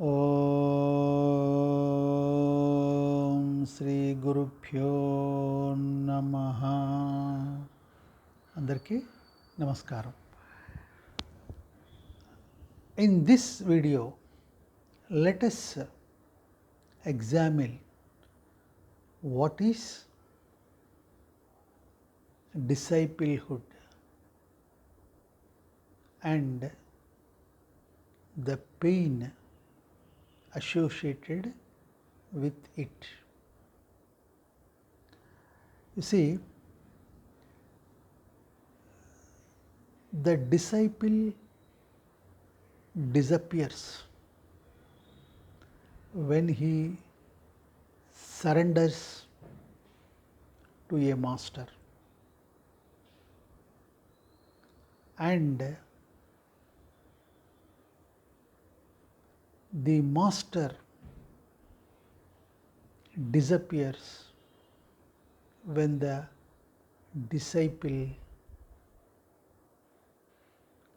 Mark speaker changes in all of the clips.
Speaker 1: ఓం శ్రీ గురుభ్యో నమః. అందరికీ నమస్కారం. In this video, let us examine what is disciplehood and the pain associated with it. You see, the disciple disappears when he surrenders to a master, and the master disappears when the disciple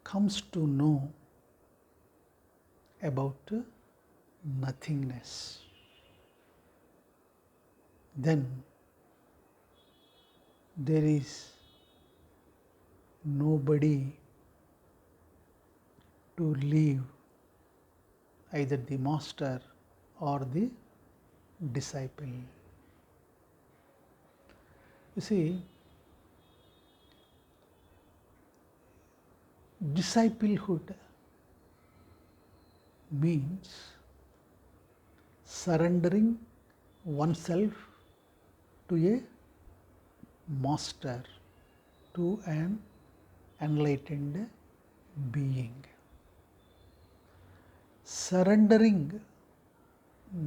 Speaker 1: comes to know about nothingness. Then there is nobody to leave either the master or the disciple. You see, disciplehood means surrendering oneself to a master, to an enlightened being. Surrendering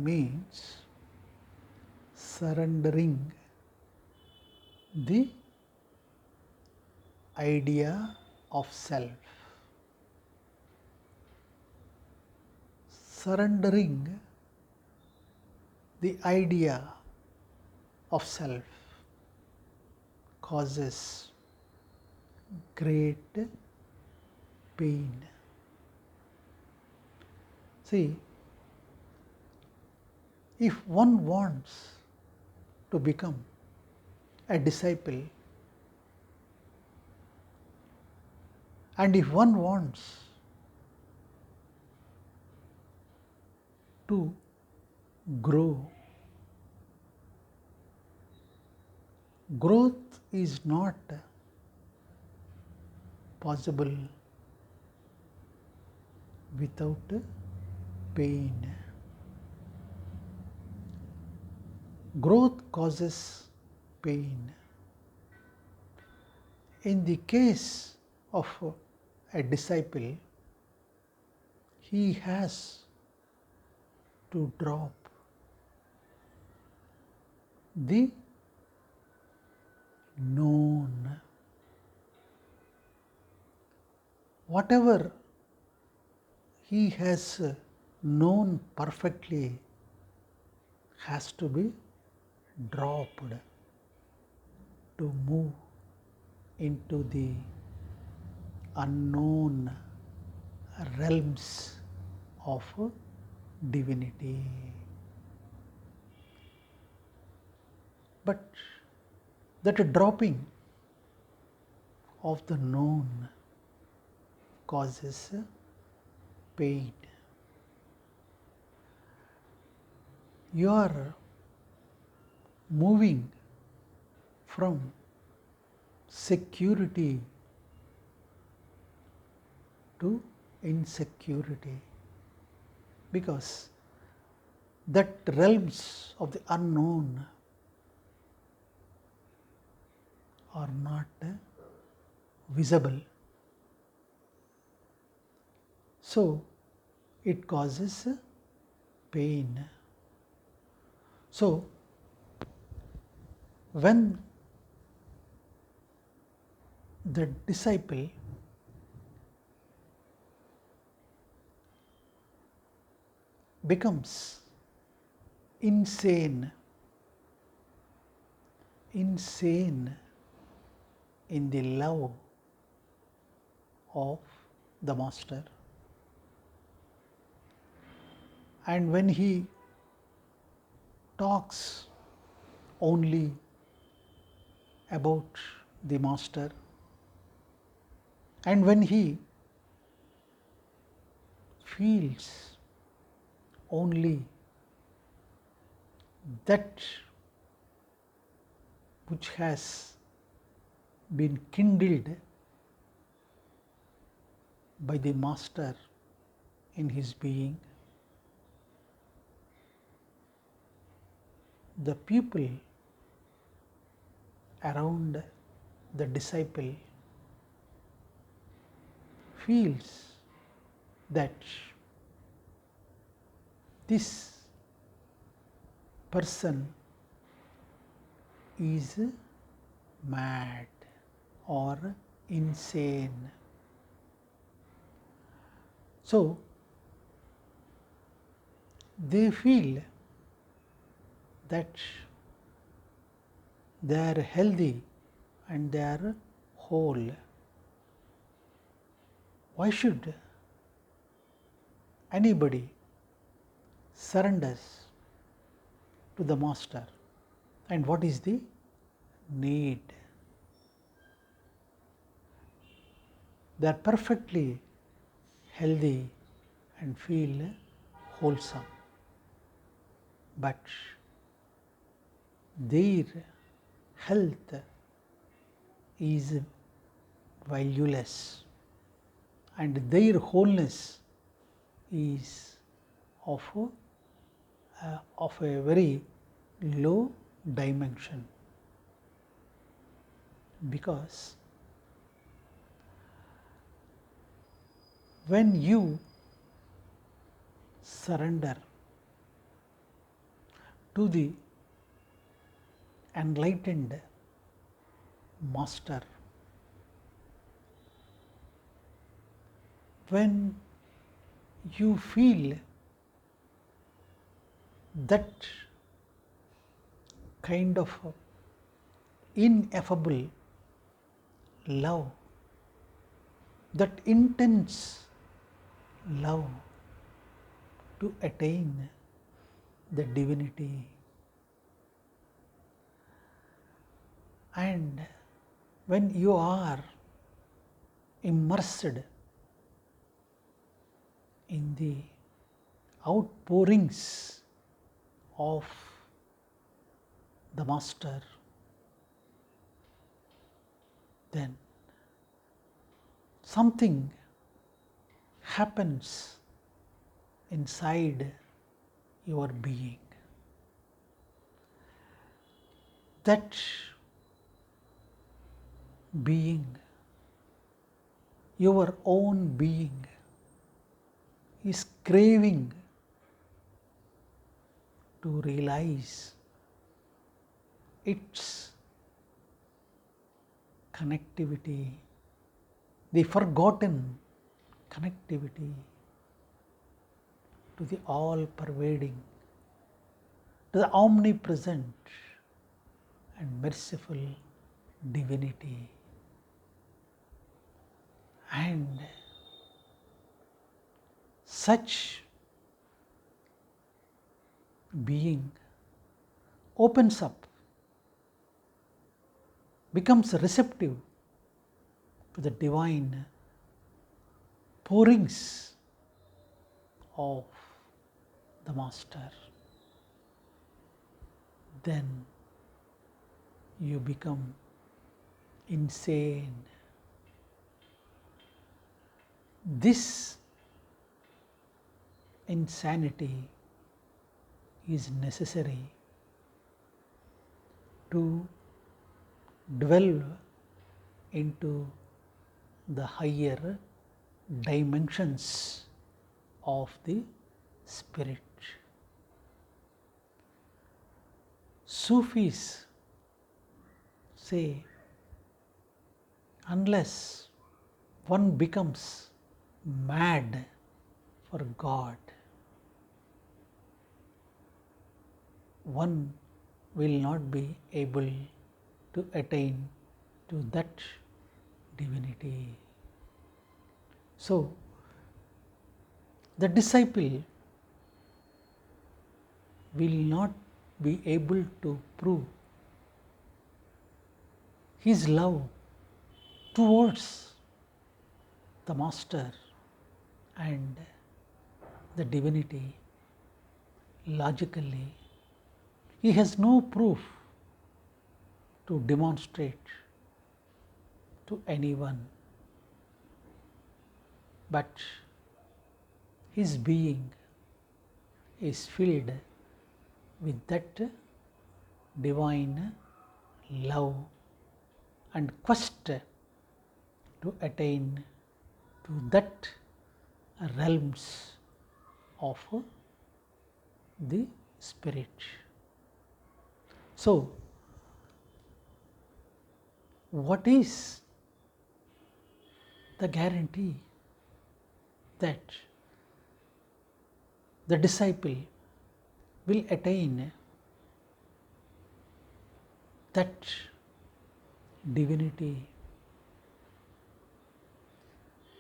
Speaker 1: means surrendering the idea of self. Surrendering the idea of self causes great pain. See, if one wants to become a disciple, and if one wants to grow, growth is not possible without pain. Growth causes pain. In the case of a disciple, he has to drop the known. Whatever he has known perfectly has to be dropped to move into the unknown realms of divinity. But that dropping of the known causes pain. You are moving from security to insecurity, because that realms of the unknown are not visible. So it causes pain. So when the disciple becomes insane in the love of the master, and when he talks only about the master, and when he feels only that which has been kindled by the master in his being, the people around the disciple feels that this person is mad or insane. So they feel that they are healthy and they are whole. Why should anybody surrenders to the master, and what is the need? They are perfectly healthy and feel wholesome, but their health is valueless and their wholeness is of a very low dimension, because when you surrender to the enlightened master, when you feel that kind of ineffable love, that intense love to attain the divinity, and when you are immersed in the outpourings of the master, then something happens inside your being. That being, your own being, is craving to realize its connectivity, the forgotten connectivity to the all pervading, to the omnipresent and merciful divinity. And such being opens up, becomes receptive to the divine pourings of the master. Then you become insane. This insanity is necessary to delve into the higher dimensions of the spirit. Sufis say, unless one becomes mad for God, one will not be able to attain to that divinity. So, the disciple will not be able to prove his love towards the Master and the divinity logically. He has no proof to demonstrate to anyone, but his being is filled with that divine love and quest to attain to that realms of the spirit. So, what is the guarantee that the disciple will attain that divinity?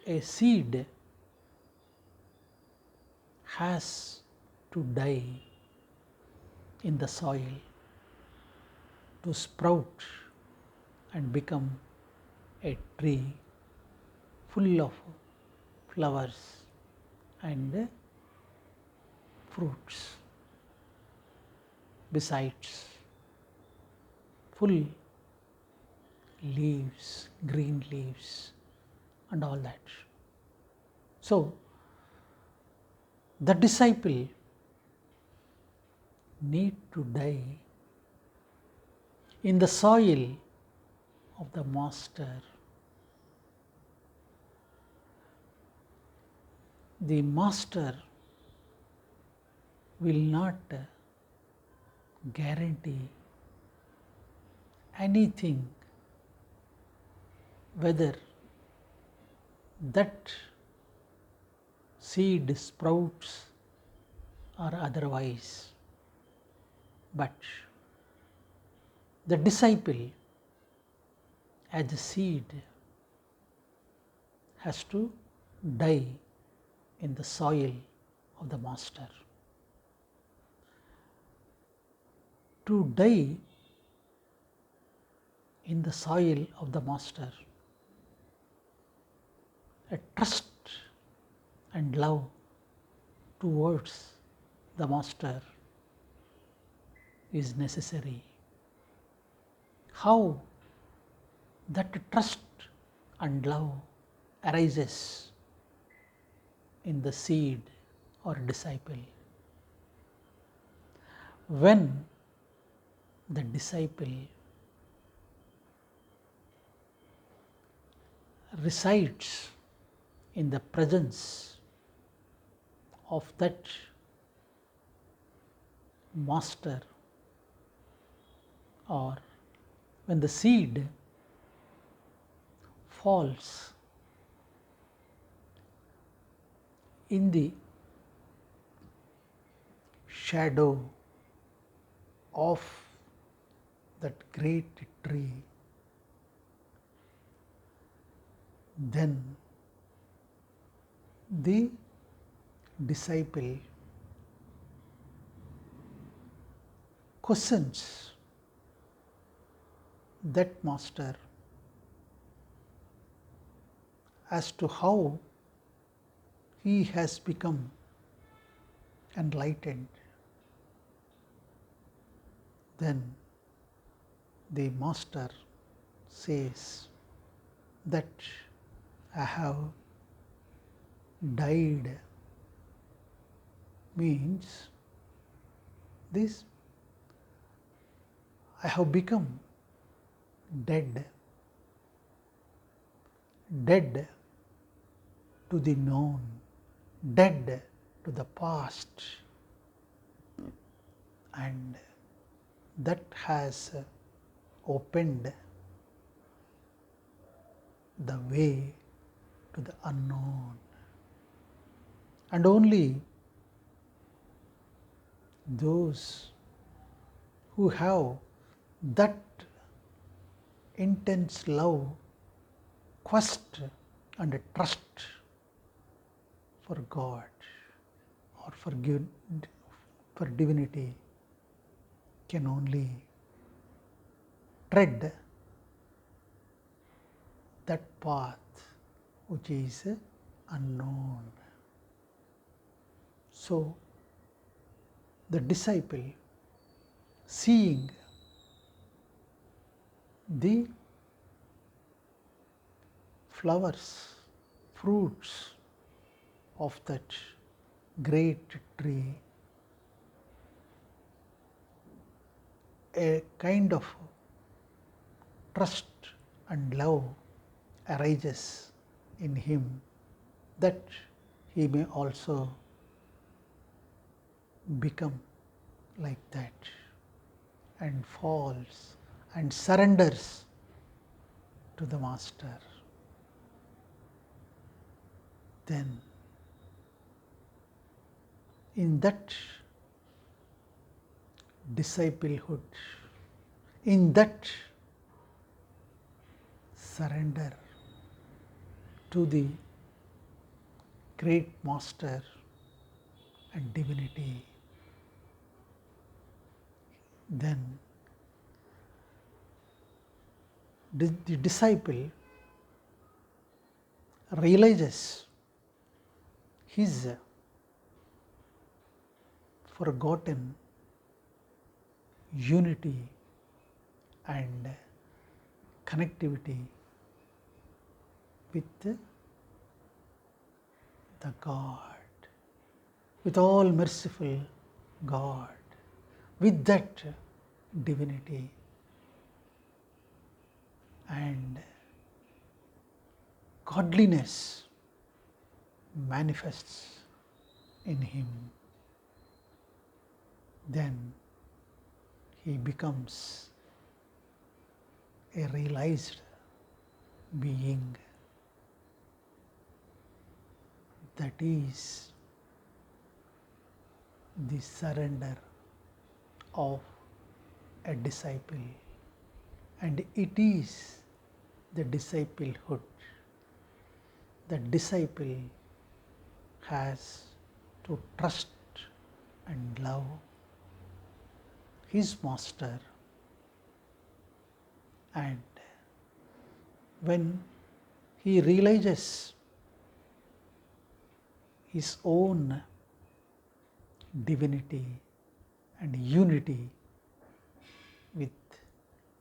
Speaker 1: A seed has to die in the soil to sprout and become a tree full of flowers and fruits, besides full leaves, green leaves and all that. So, the disciple need to die in the soil of the Master. The Master will not guarantee anything, whether that seed sprouts or otherwise, but the disciple as a seed has to die in the soil of the Master. To die in the soil of the Master, a trust and love towards the Master is necessary. How that trust and love arises in the seed or disciple? When the disciple resides in the presence of that Master, or when the seed falls in the shadow of that great tree, then the disciple questions that Master as to how he has become enlightened. Then the Master says that I have died, means this I have become dead, dead to the known, dead to the past, and that has opened the way to the unknown. And only those who have that intense love, quest and trust for God or for divinity can only tread that path which is unknown. So, the disciple, seeing the flowers, fruits of that great tree, a kind of trust and love arises in him, that he may also become like that, and falls and surrenders to the Master. Then in that disciplehood, in that surrender to the great Master and divinity, then the disciple realizes his forgotten unity and connectivity with the God, with all merciful God, with that divinity, and godliness manifests in him. Then he becomes a realized being, that is the surrender of a disciple, and it is the disciplehood. The disciple has to trust and love his Master, and when he realizes his own divinity and unity with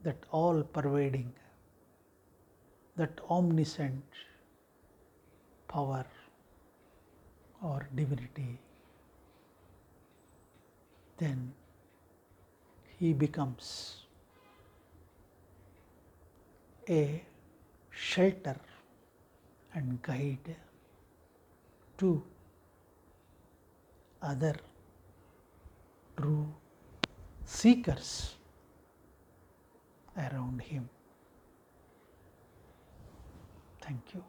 Speaker 1: that all pervading, that omniscient power or divinity, then he becomes a shelter and guide to other true seekers around him. Thank you.